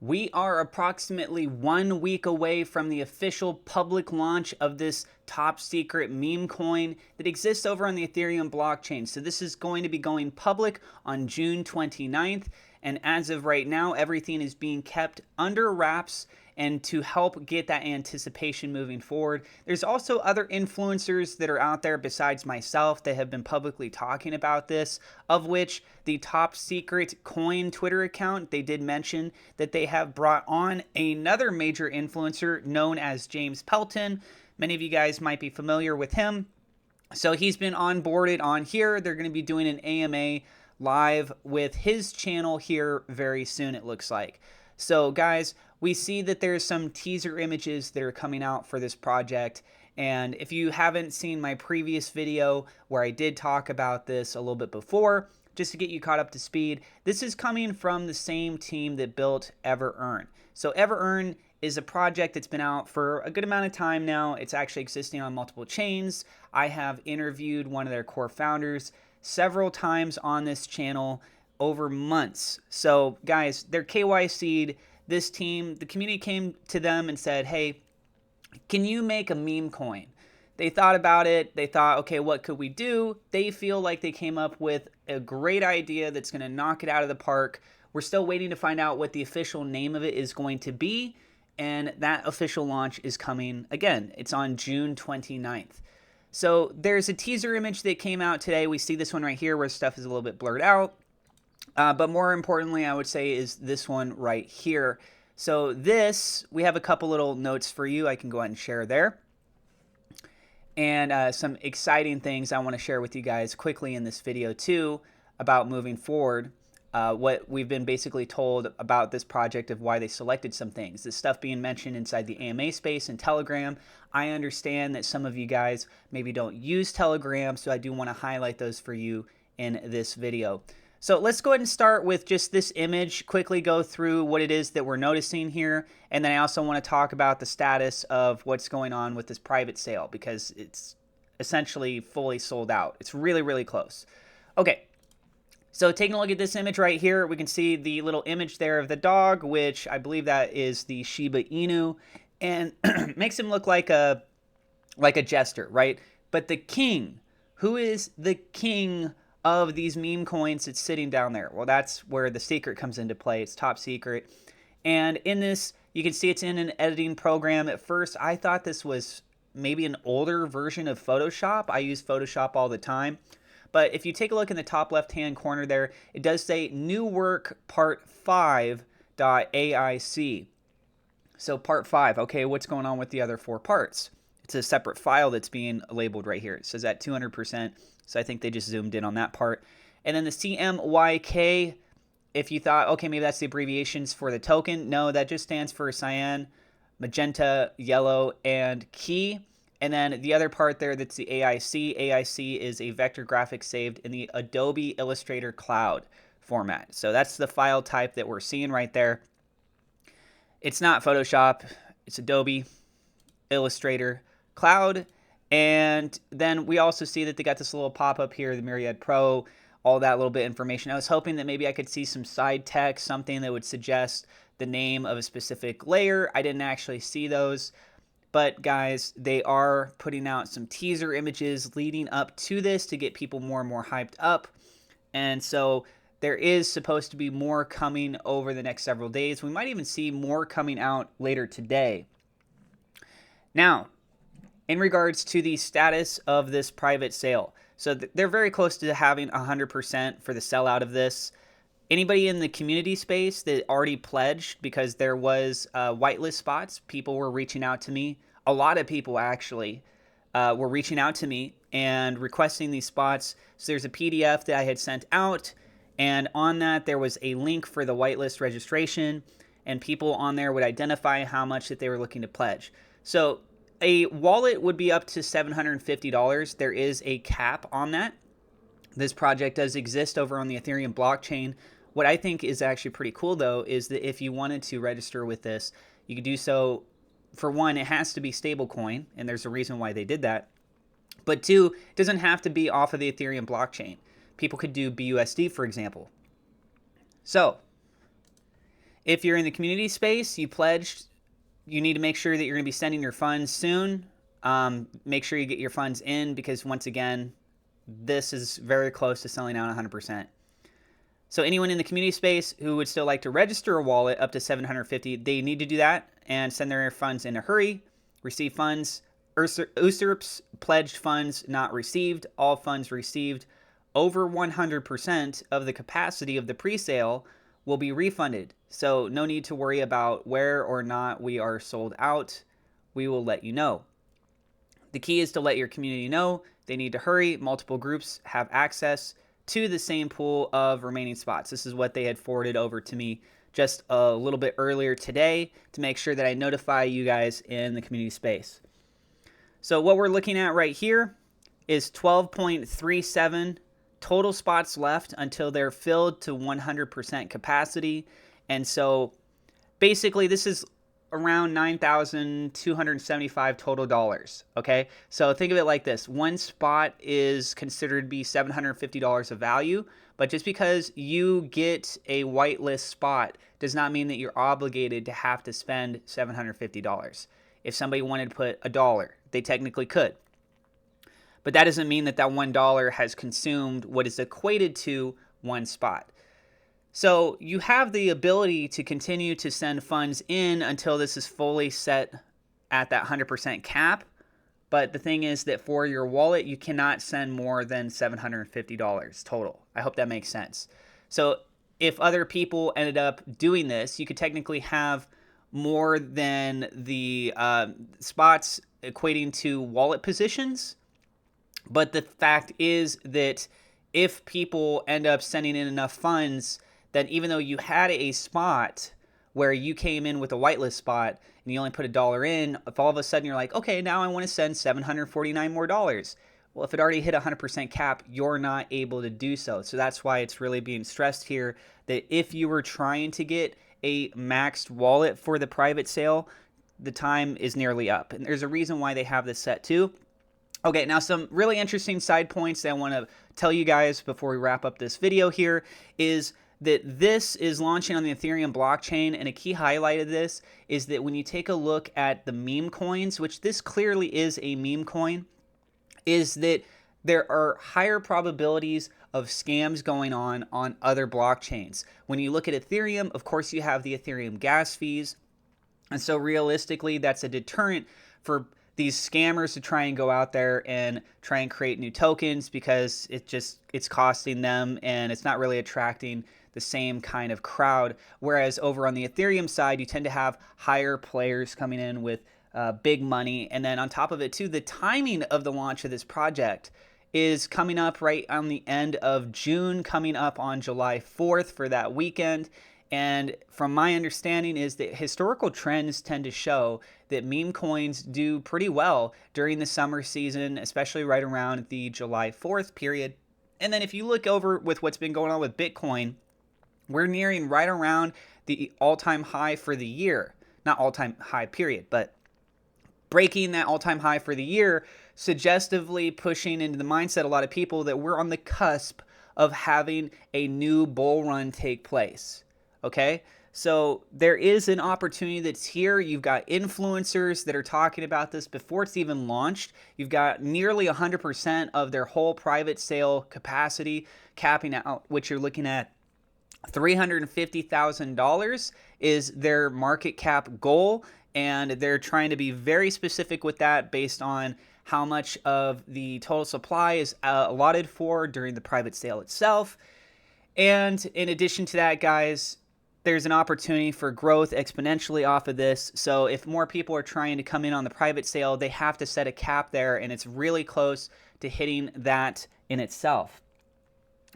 We are approximately 1 week away from the official public launch of this top secret meme coin that exists over on the Ethereum blockchain. So this is going to be going public on June 29th. And as of right now, everything is being kept under wraps and to help get that anticipation moving forward. There's also other influencers that are out there besides myself that have been publicly talking about this, of which the Top Secret Coin Twitter account, they did mention that they have brought on another major influencer known as James Pelton. Many of you guys might be familiar with him. So he's been onboarded on here. They're going to be doing an AMA live with his channel here very soon, it looks like. So guys, we see that there's some teaser images that are coming out for this project. And if you haven't seen my previous video where I did talk about this a little bit before, just to get you caught up to speed, this is coming from the same team that built EverEarn. So EverEarn is a project that's been out for a good amount of time now. It's actually existing on multiple chains. I have interviewed one of their core founders several times on this channel over months. So guys, they're KYC'd. This team, the community came to them and said, hey, can you make a meme coin? They thought about it. They thought, okay, what could we do? They feel like they came up with a great idea that's going to knock it out of the park. We're still waiting to find out what the official name of it is going to be. And that official launch is coming again. It's on June 29th. So there's a teaser image that came out today. We see this one right here where stuff is a little bit blurred out. But more importantly, I would say, is this one right here. So this, we have a couple little notes for you. I can go ahead and share there. And some exciting things I want to share with you guys quickly in this video too about moving forward. What we've been basically told about this project of why they selected some things. This stuff being mentioned inside the AMA space and Telegram. I understand that some of you guys maybe don't use Telegram, so I do want to highlight those for you in this video. So let's go ahead and start with just this image, quickly go through what it is that we're noticing here. And then I also want to talk about the status of what's going on with this private sale because it's essentially fully sold out. It's really, really close. Okay, so taking a look at this image right here, we can see the little image there of the dog, which I believe that is the Shiba Inu, and makes him look like a jester, right? But the king, who is the king of these meme coins that's sitting down there? Well, that's where the secret comes into play. It's top secret. And in this, you can see it's in an editing program. At first, I thought this was maybe an older version of Photoshop. I use Photoshop all the time. But if you take a look in the top left-hand corner there, it does say new work part 5.aic. So part 5, okay, what's going on with the other 4 parts? It's a separate file that's being labeled right here. It says at 200%. So I think they just zoomed in on that part. And then the CMYK, if you thought, okay, maybe that's the abbreviations for the token. No, that just stands for cyan, magenta, yellow, and key. And then the other part there, that's the AIC. AIC is a vector graphic saved in the Adobe Illustrator Cloud format. So that's the file type that we're seeing right there. It's not Photoshop. It's Adobe Illustrator Cloud. And then we also see that they got this little pop-up here, the Myriad Pro, all that little bit of information. I was hoping that maybe I could see some side text, something that would suggest the name of a specific layer. I didn't actually see those. But guys, they are putting out some teaser images leading up to this to get people more and more hyped up. And so there is supposed to be more coming over the next several days. We might even see more coming out later today. Now, in regards to the status of this private sale. So they're very close to having 100% for the sellout of this. Anybody in the community space that already pledged, because there was whitelist spots, people were reaching out to me. A lot of people actually were reaching out to me and requesting these spots. So there's a PDF that I had sent out, and on that there was a link for the whitelist registration, and people on there would identify how much that they were looking to pledge. So a wallet would be up to $750. There is a cap on that. This project does exist over on the Ethereum blockchain. What I think is actually pretty cool, though, is that if you wanted to register with this, you could do so. For one, it has to be stablecoin, and there's a reason why they did that. But two, it doesn't have to be off of the Ethereum blockchain. People could do BUSD, for example. So If you're in the community space, you pledged, you need to make sure that you're going to be sending your funds soon. Make sure you get your funds in, because once again, this is very close to selling out 100%. So anyone in the community space who would still like to register a wallet up to 750, they need to do that and send their funds in a hurry. Receive funds. USERPs pledged funds not received. All funds received over 100% of the capacity of the pre-sale will be refunded. So no need to worry about where or not we are sold out. We will let you know. The key is to let your community know they need to hurry. Multiple groups have access to the same pool of remaining spots. This is what they had forwarded over to me just a little bit earlier today to make sure that I notify you guys in the community space. So what we're looking at right here is 12.37 total spots left until they're filled to 100% capacity. And so basically this is around $9,275 total dollars. Okay, so think of it like this: one spot is considered to be $750 of value, but just because you get a whitelist spot does not mean that you're obligated to have to spend $750. If somebody wanted to put $1, they technically could, but that doesn't mean that that $1 has consumed what is equated to one spot. So you have the ability to continue to send funds in until this is fully set at that 100% cap. But the thing is that for your wallet, you cannot send more than $750 total. I hope that makes sense. So if other people ended up doing this, you could technically have more than the spots equating to wallet positions. But the fact is that if people end up sending in enough funds, then even though you had a spot where you came in with a whitelist spot and you only put $1 in, if all of a sudden you're like, okay, now I want to send $749 more dollars. Well, if it already hit 100% cap, you're not able to do so. So that's why it's really being stressed here that if you were trying to get a maxed wallet for the private sale, the time is nearly up. And there's a reason why they have this set too. Okay, now some really interesting side points that I want to tell you guys before we wrap up this video here is that this is launching on the Ethereum blockchain, and a key highlight of this is that when you take a look at the meme coins, which this clearly is a meme coin, is that there are higher probabilities of scams going on other blockchains. When you look at Ethereum, of course you have the Ethereum gas fees, and so realistically that's a deterrent for these scammers to try and go out there and try and create new tokens, because it's costing them and it's not really attracting the same kind of crowd. Whereas over on the Ethereum side, you tend to have higher players coming in with big money. And then on top of it too, the timing of the launch of this project is coming up right on the end of June, coming up on July 4th for that weekend. And from my understanding is that historical trends tend to show that meme coins do pretty well during the summer season, especially right around the July 4th period. And then if you look over with what's been going on with Bitcoin, we're nearing right around the all-time high for the year. Not all-time high period, but breaking that all-time high for the year, suggestively pushing into the mindset a lot of people that we're on the cusp of having a new bull run take place. Okay, so there is an opportunity that's here. You've got influencers that are talking about this before it's even launched. You've got nearly 100% of their whole private sale capacity capping out, which you're looking at $350,000 is their market cap goal, and they're trying to be very specific with that based on how much of the total supply is allotted for during the private sale itself. And in addition to that, guys, there's an opportunity for growth exponentially off of this. So if more people are trying to come in on the private sale, they have to set a cap there, and it's really close to hitting that in itself.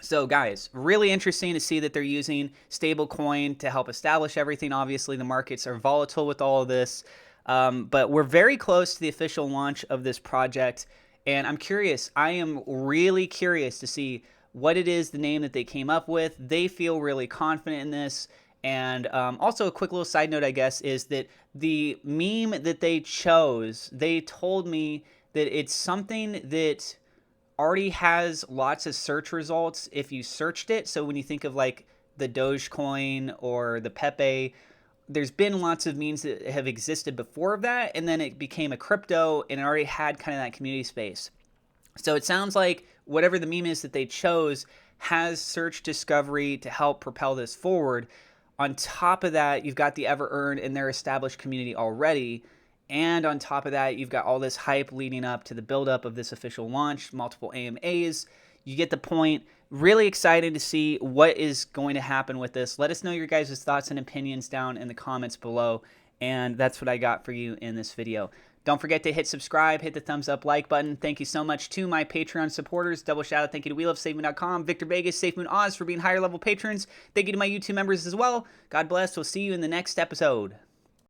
So guys, really interesting to see that they're using stablecoin to help establish everything. Obviously, the markets are volatile with all of this, but we're very close to the official launch of this project, and I'm curious. I am really curious to see what it is, the name that they came up with. They feel really confident in this. And also a quick little side note, I guess, is that the meme that they chose, they told me that it's something that already has lots of search results if you searched it. So when you think of like the Dogecoin or the Pepe. There's been lots of memes that have existed before that, and then it became a crypto and it already had kind of that community space. So it sounds like whatever the meme is that they chose has search discovery to help propel this forward. On top of that, you've got the EverEarn and their established community already. And on top of that, you've got all this hype leading up to the buildup of this official launch, multiple AMAs. You get the point. Really excited to see what is going to happen with this. Let us know your guys' thoughts and opinions down in the comments below. And that's what I got for you in this video. Don't forget to hit subscribe, hit the thumbs up, like button. Thank you so much to my Patreon supporters. Double shout out, thank you to WeLoveSafeMoon.com, Victor Vegas, SafeMoon Oz for being higher level patrons. Thank you to my YouTube members as well. God bless. We'll see you in the next episode.